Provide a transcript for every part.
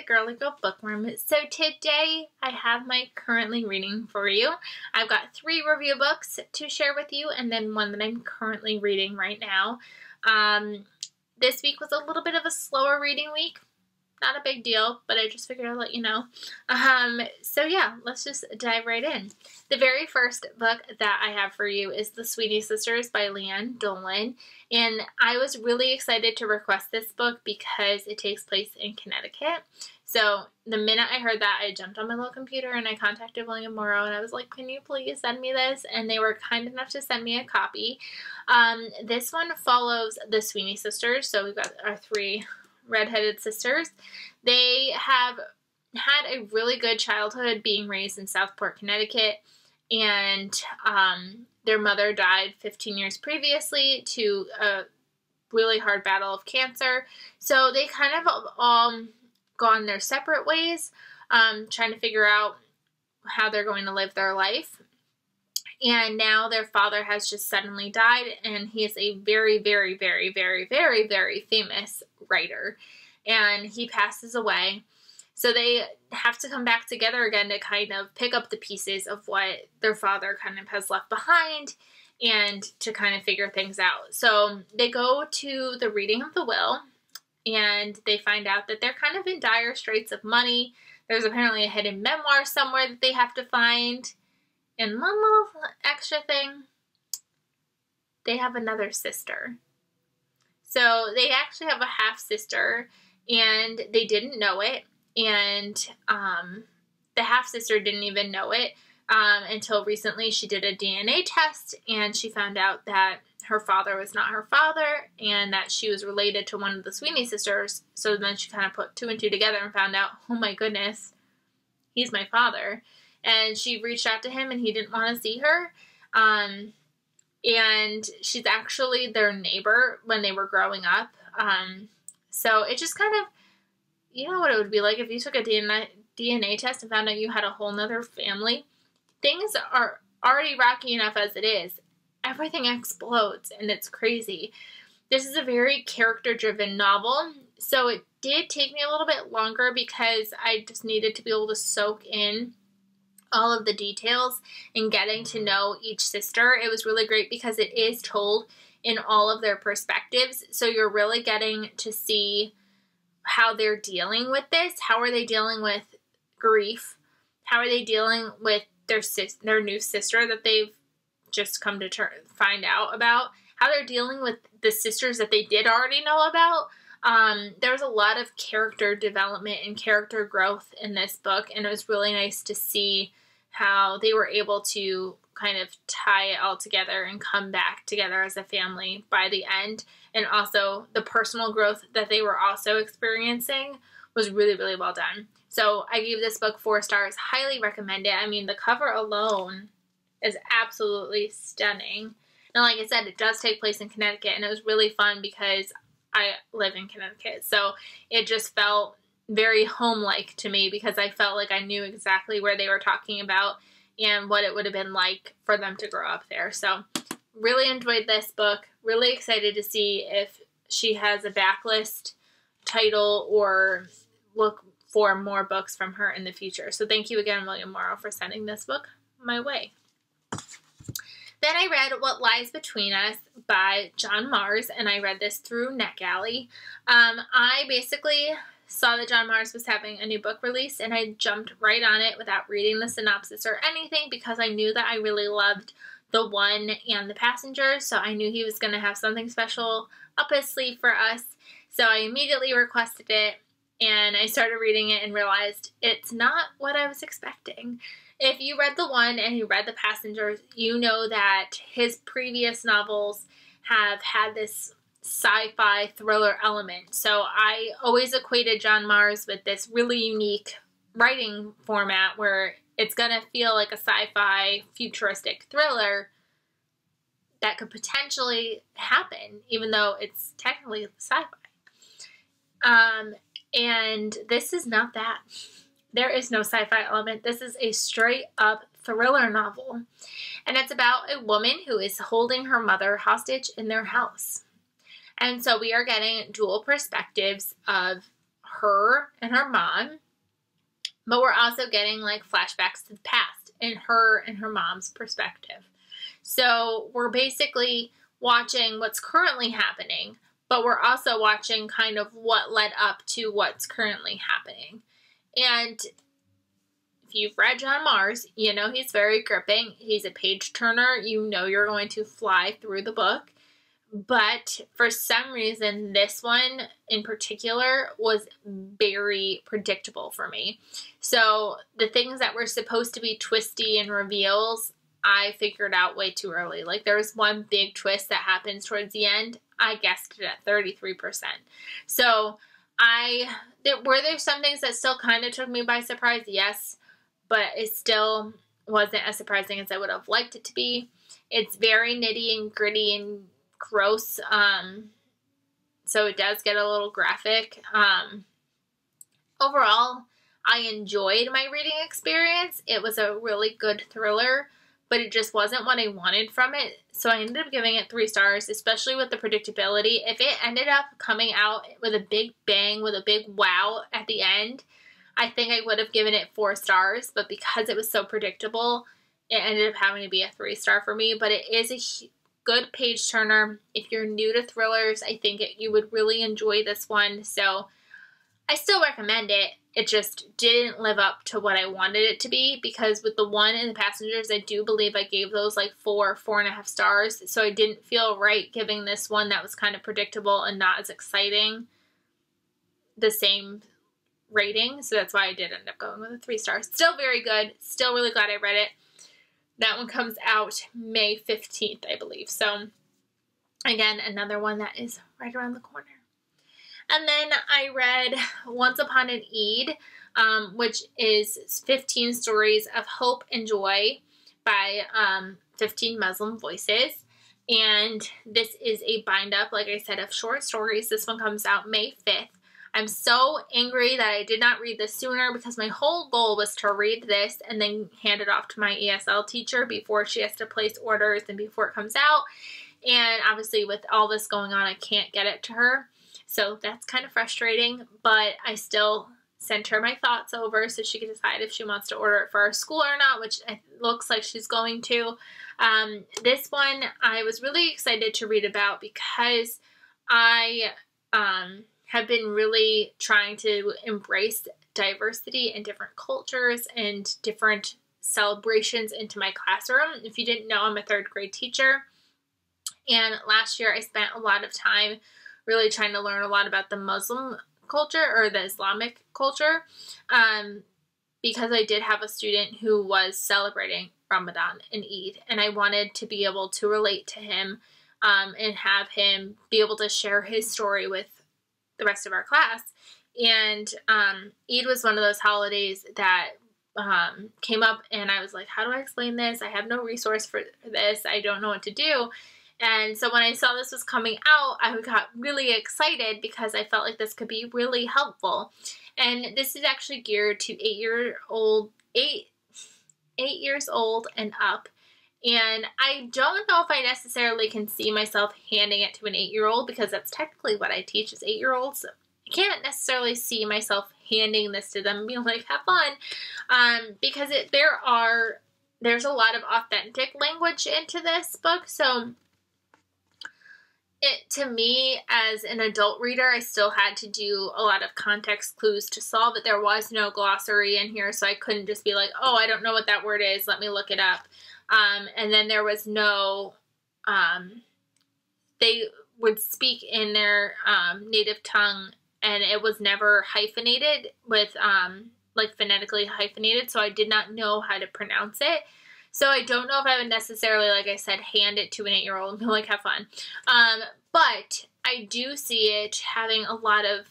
Girly Girl Bookworm. So today I have my currently reading for you. I've got 3 review books to share with you and then one that I'm currently reading right now. This week was a little bit of a slower reading week. Not a big deal, but I just figured I'd let you know. So yeah, let's just dive right in. The very first book that I have for you is The Sweety Sisters by Leanne Dolan. And I was really excited to request this book because it takes place in Connecticut. So the minute I heard that, I jumped on my little computer and I contacted William Morrow and I was like, can you please send me this? And they were kind enough to send me a copy. This one follows the Sweety Sisters. So we've got our 3 redheaded sisters. They have had a really good childhood being raised in Southport, Connecticut, and their mother died 15 years previously to a really hard battle of cancer. So they kind of all gone their separate ways, trying to figure out how they're going to live their life. And now their father has just suddenly died, and he is a very, very, very, very, very, very famous writer. And he passes away. So they have to come back together again to kind of pick up the pieces of what their father kind of has left behind and to kind of figure things out. So they go to the reading of the will, and they find out that they're kind of in dire straits of money. There's apparently a hidden memoir somewhere that they have to find. And one little extra thing, they have another sister. So they actually have a half-sister, and they didn't know it. And the half-sister didn't even know it until recently. She did a DNA test, and she found out that her father was not her father, and that she was related to one of the Sweety Sisters. So then she kind of put 2 and 2 together and found out, oh my goodness, he's my father. And she reached out to him and he didn't want to see her. And she's actually their neighbor when they were growing up. So it just kind of, you know what it would be like if you took a DNA test and found out you had a whole nother family. Things are already rocky enough as it is. Everything explodes and it's crazy. This is a very character-driven novel. So it did take me a little bit longer because I just needed to be able to soak in all of the details and getting to know each sister. It was really great because it is told in all of their perspectives. So you're really getting to see how they're dealing with this. How are they dealing with grief? How are they dealing with their new sister that they've just come to find out about? How they're dealing with the sisters that they did already know about. There was a lot of character development and character growth in this book, and it was really nice to see how they were able to kind of tie it all together and come back together as a family by the end. And also the personal growth that they were also experiencing was really, really well done. So I gave this book 4 stars. Highly recommend it. I mean, the cover alone is absolutely stunning. And like I said, it does take place in Connecticut, and it was really fun because I live in Connecticut. So it just felt very home-like to me because I felt like I knew exactly where they were talking about and what it would have been like for them to grow up there. So really enjoyed this book. Really excited to see if she has a backlist title or look for more books from her in the future. So thank you again, William Morrow, for sending this book my way. Then I read What Lies Between Us by John Mars, and I read this through Netgalley. I basically saw that John Mars was having a new book release, and I jumped right on it without reading the synopsis or anything because I knew that I really loved The One and The Passenger, so I knew he was going to have something special up his sleeve for us. So I immediately requested it, and I started reading it and realized it's not what I was expecting. If you read The One and you read The Passengers, you know that his previous novels have had this sci-fi thriller element. So I always equated John Mars with this really unique writing format where it's going to feel like a sci-fi futuristic thriller that could potentially happen, even though it's technically sci-fi. And this is not that. There is no sci-fi element. This is a straight up thriller novel. And it's about a woman who is holding her mother hostage in their house. And so we are getting dual perspectives of her and her mom, but we're also getting like flashbacks to the past in her and her mom's perspective. So we're basically watching what's currently happening, but we're also watching kind of what led up to what's currently happening. And if you've read John Mars, you know he's very gripping. He's a page turner. You know you're going to fly through the book. But for some reason, this one in particular was very predictable for me. So the things that were supposed to be twisty and reveals, I figured out way too early. Like there was one big twist that happens towards the end. I guessed it at 33%. So were there some things that still kind of took me by surprise? Yes, but it still wasn't as surprising as I would have liked it to be. It's very nitty and gritty and gross, so it does get a little graphic. Overall, I enjoyed my reading experience. It was a really good thriller, but it just wasn't what I wanted from it, so I ended up giving it 3 stars, especially with the predictability. If it ended up coming out with a big bang, with a big wow at the end, I think I would have given it 4 stars, but because it was so predictable, it ended up having to be a 3-star for me. But it is a good page turner. If you're new to thrillers, I think you would really enjoy this one. So I still recommend it. It just didn't live up to what I wanted it to be, because with the one in the Passengers, I do believe I gave those like 4.5 stars. So I didn't feel right giving this one that was kind of predictable and not as exciting the same rating. So that's why I did end up going with a 3 stars. Still very good. Still really glad I read it. That one comes out May 15th, I believe. So, again, another one that is right around the corner. And then I read Once Upon an Eid, which is 15 stories of hope and joy by 15 Muslim voices. And this is a bind-up, like I said, of short stories. This one comes out May 5th. I'm so angry that I did not read this sooner, because my whole goal was to read this and then hand it off to my ESL teacher before she has to place orders and before it comes out. And obviously with all this going on, I can't get it to her. So that's kind of frustrating, but I still sent her my thoughts over so she can decide if she wants to order it for our school or not, which it looks like she's going to. This one I was really excited to read about, because I have been really trying to embrace diversity in different cultures and different celebrations into my classroom. If you didn't know, I'm a 3rd grade teacher, and last year I spent a lot of time really trying to learn a lot about the Muslim culture, or the Islamic culture, because I did have a student who was celebrating Ramadan and Eid, and I wanted to be able to relate to him and have him be able to share his story with the rest of our class. And Eid was one of those holidays that came up, and I was like, how do I explain this? I have no resource for this. I don't know what to do. And so when I saw this was coming out, I got really excited, because I felt like this could be really helpful. And this is actually geared to 8 years old and up. And I don't know if I necessarily can see myself handing it to an 8-year-old, because that's technically what I teach is 8-year-olds. So I can't necessarily see myself handing this to them and being like, have fun, because there's a lot of authentic language into this book. So to me, as an adult reader, I still had to do a lot of context clues to solve it. There was no glossary in here, so I couldn't just be like, oh, I don't know what that word is, let me look it up. And then there was no, they would speak in their native tongue, and it was never hyphenated with, like phonetically hyphenated, so I did not know how to pronounce it. So I don't know if I would necessarily, like I said, hand it to an 8-year-old and be like, have fun. But I do see it having a lot of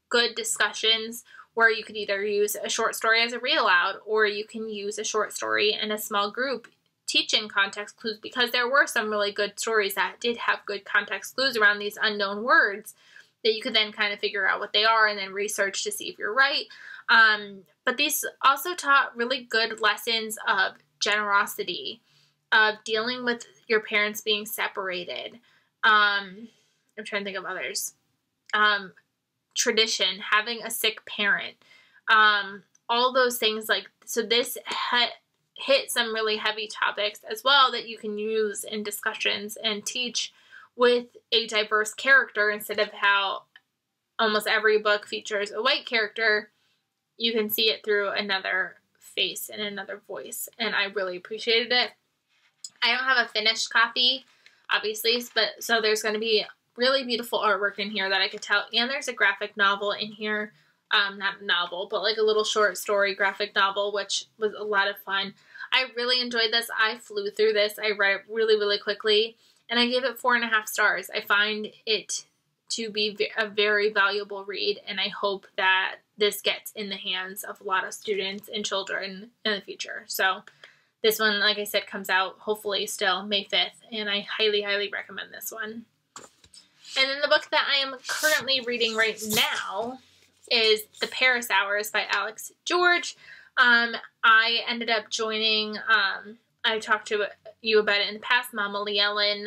good discussions where you could either use a short story as a read aloud, or you can use a short story in a small group teaching context clues, because there were some really good stories that did have good context clues around these unknown words that you could then kind of figure out what they are and then research to see if you're right. But these also taught really good lessons of generosity, of dealing with your parents being separated. I'm trying to think of others. tradition, having a sick parent, all those things. Like, so this hit some really heavy topics as well that you can use in discussions and teach with a diverse character instead of how almost every book features a white character. You can see it through another face and another voice, and I really appreciated it. I don't have a finished copy, obviously, but so there's going to be really beautiful artwork in here that I could tell, and there's a graphic novel in here, not a novel, but like a little short story graphic novel, which was a lot of fun. I really enjoyed this. I flew through this. I read it really, really quickly, and I gave it 4.5 stars. I find it to be a very valuable read, and I hope that this gets in the hands of a lot of students and children in the future. So this one, like I said, comes out hopefully still May 5th, and I highly, highly recommend this one. And then the book that I am currently reading right now is The Paris Hours by Alex George. I ended up joining, I talked to you about it in the past, Mama Lee Ellen,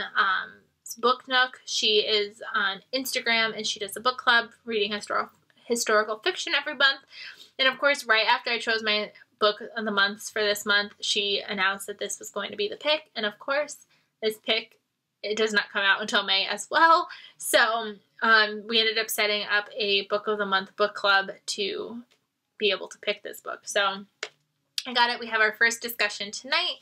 Book Nook. She is on Instagram, and she does a book club reading historical fiction every month. And of course, right after I chose my book of the months for this month, she announced that this was going to be the pick. And of course, this pick, it does not come out until May as well. So we ended up setting up a book of the month book club to be able to pick this book. So I got it. We have our first discussion tonight,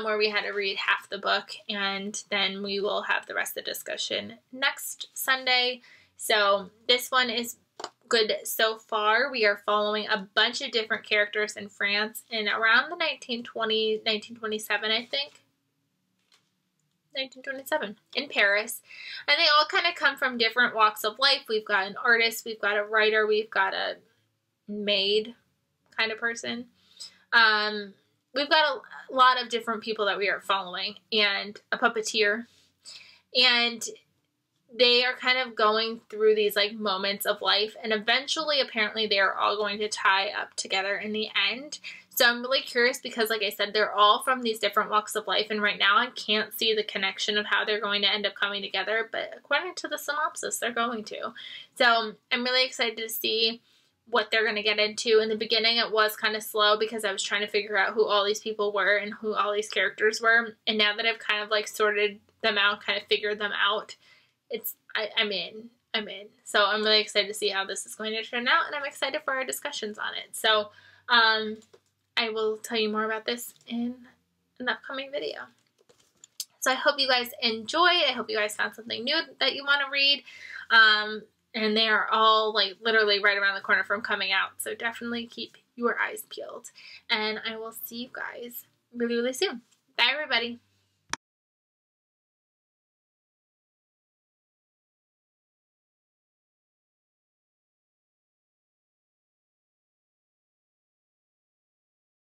where we had to read half the book, and then we will have the rest of the discussion next Sunday. So this one is good so far. We are following a bunch of different characters in France in around the 1927, I think. 1927 in Paris, and they all kind of come from different walks of life. We've got an artist, we've got a writer, we've got a maid kind of person. We've got a lot of different people that we are following, and a puppeteer, and they are kind of going through these like moments of life, and eventually apparently they are all going to tie up together in the end. So I'm really curious because, like I said, they're all from these different walks of life, and right now I can't see the connection of how they're going to end up coming together, but according to the synopsis, they're going to. So I'm really excited to see what they're going to get into. In the beginning, it was kind of slow because I was trying to figure out who all these people were and who all these characters were, and now that I've kind of like sorted them out, kind of figured them out, I'm in. So I'm really excited to see how this is going to turn out, and I'm excited for our discussions on it. So I will tell you more about this in an upcoming video. So I hope you guys enjoyed. I hope you guys found something new that you want to read. And they are all like literally right around the corner from coming out. So definitely keep your eyes peeled. And I will see you guys really, really soon. Bye, everybody.